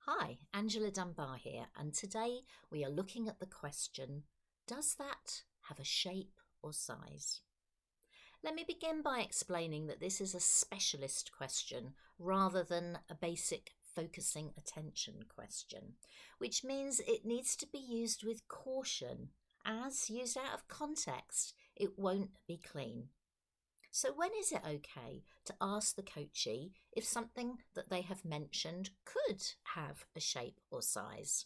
Hi, Angela Dunbar here, and today we are looking at the question, does that have a shape or size? Let me begin by explaining that this is a specialist question rather than a basic focusing attention question, which means it needs to be used with caution, as used out of context, it won't be clean. So when is it okay to ask the coachee if something that they have mentioned could have a shape or size?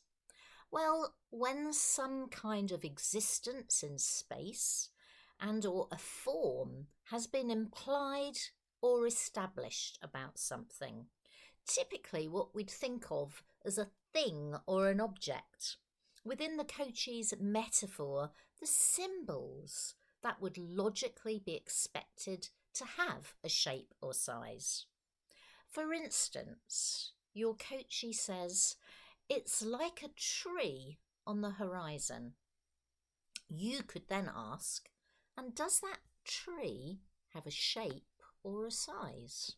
Well, when some kind of existence in space and or a form has been implied or established about something. Typically what we'd think of as a thing or an object. Within the coachee's metaphor, the symbols that would logically be expected to have a shape or size. For instance, your coachee says, "It's like a tree on the horizon." You could then ask, and does that tree have a shape or a size?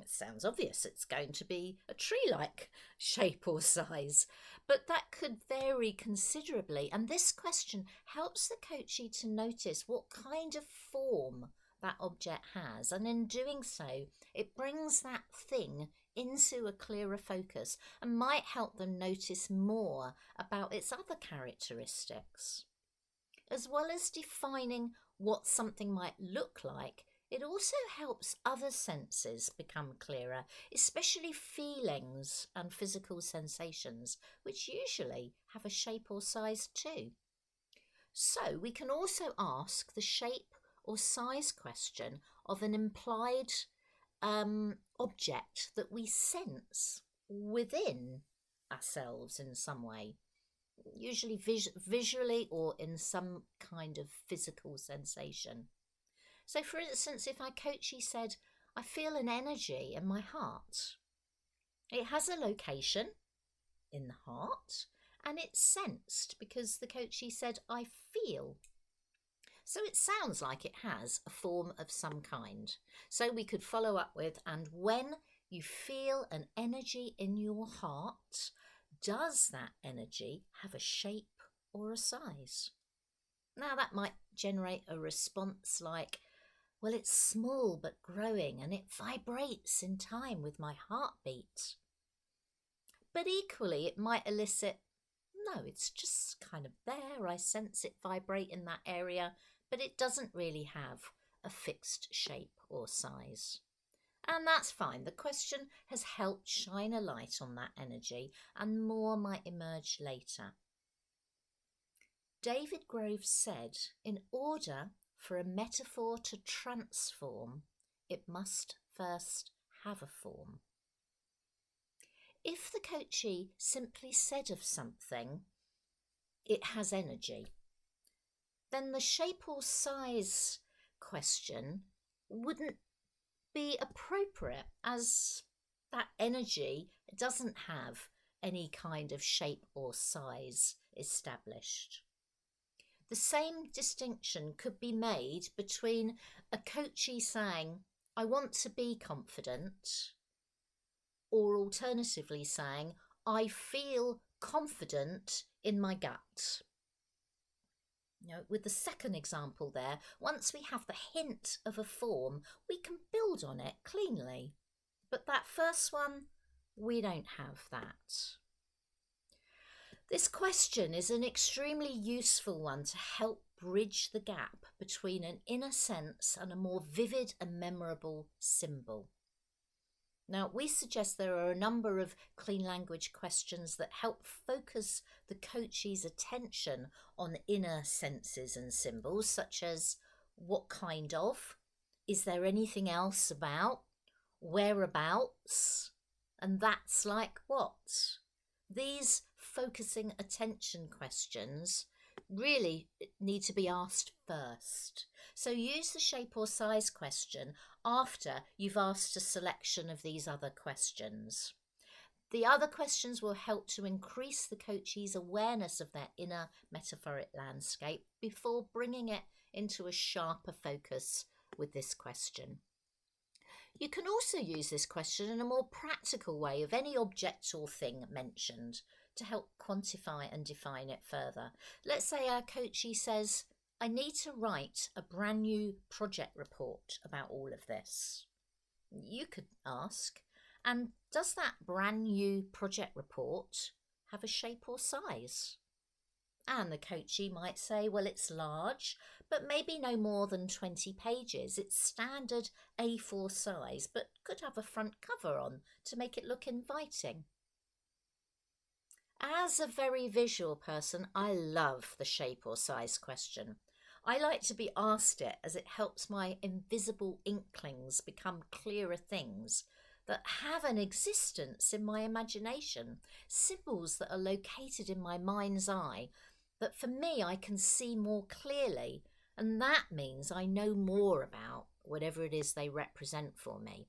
It sounds obvious it's going to be a tree-like shape or size, but that could vary considerably, and this question helps the coachee to notice what kind of form that object has, and in doing so it brings that thing into a clearer focus and might help them notice more about its other characteristics. As well as defining what something might look like, it also helps other senses become clearer, especially feelings and physical sensations, which usually have a shape or size too. So we can also ask the shape or size question of an implied object that we sense within ourselves in some way, usually visually or in some kind of physical sensation. So for instance, if our coachee said, "I feel an energy in my heart," it has a location in the heart and it's sensed because the coachee said, "I feel." So it sounds like it has a form of some kind. So we could follow up with, "And when you feel an energy in your heart, does that energy have a shape or a size?" Now that might generate a response like, "Well, it's small but growing and it vibrates in time with my heartbeat." But equally, it might elicit, "No, it's just kind of there. I sense it vibrate in that area, but it doesn't really have a fixed shape or size." And that's fine. The question has helped shine a light on that energy, and more might emerge later. David Groves said, in order for a metaphor to transform, it must first have a form. If the coachee simply said of something, "It has energy," then the shape or size question wouldn't be appropriate, as that energy doesn't have any kind of shape or size established. The same distinction could be made between a coachee saying, "I want to be confident," or alternatively saying, "I feel confident in my gut." With the second example there, once we have the hint of a form, we can build on it cleanly. But that first one, we don't have that. This question is an extremely useful one to help bridge the gap between an inner sense and a more vivid and memorable symbol. Now, we suggest there are a number of clean language questions that help focus the coachee's attention on inner senses and symbols, such as what kind of, is there anything else about, whereabouts, and that's like what. These focusing attention questions really need to be asked first. So use the shape or size question after you've asked a selection of these other questions. The other questions will help to increase the coachee's awareness of their inner metaphoric landscape before bringing it into a sharper focus with this question. You can also use this question in a more practical way of any object or thing mentioned to help quantify and define it further. Let's say our coachee says, I need to write a brand new project report about all of this. You could ask, and does that brand new project report have a shape or size? And the coachee might say, well, it's large, but maybe no more than 20 pages. It's standard A4 size, but could have a front cover on to make it look inviting. As a very visual person, I love the shape or size question. I like to be asked it as it helps my invisible inklings become clearer things that have an existence in my imagination, symbols that are located in my mind's eye that for me I can see more clearly, and that means I know more about whatever it is they represent for me.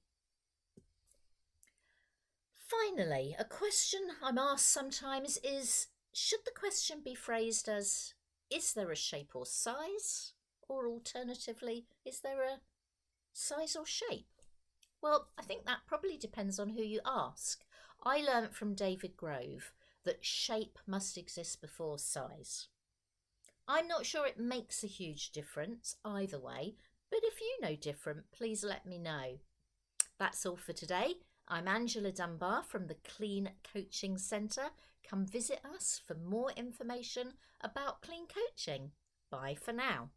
Finally, a question I'm asked sometimes is, should the question be phrased as, is there a shape or size? Or alternatively, is there a size or shape? Well, I think that probably depends on who you ask. I learnt from David Grove that shape must exist before size. I'm not sure it makes a huge difference either way, but if you know different, please let me know. That's all for today. I'm Angela Dunbar from the Clean Coaching Centre. Come visit us for more information about clean coaching. Bye for now.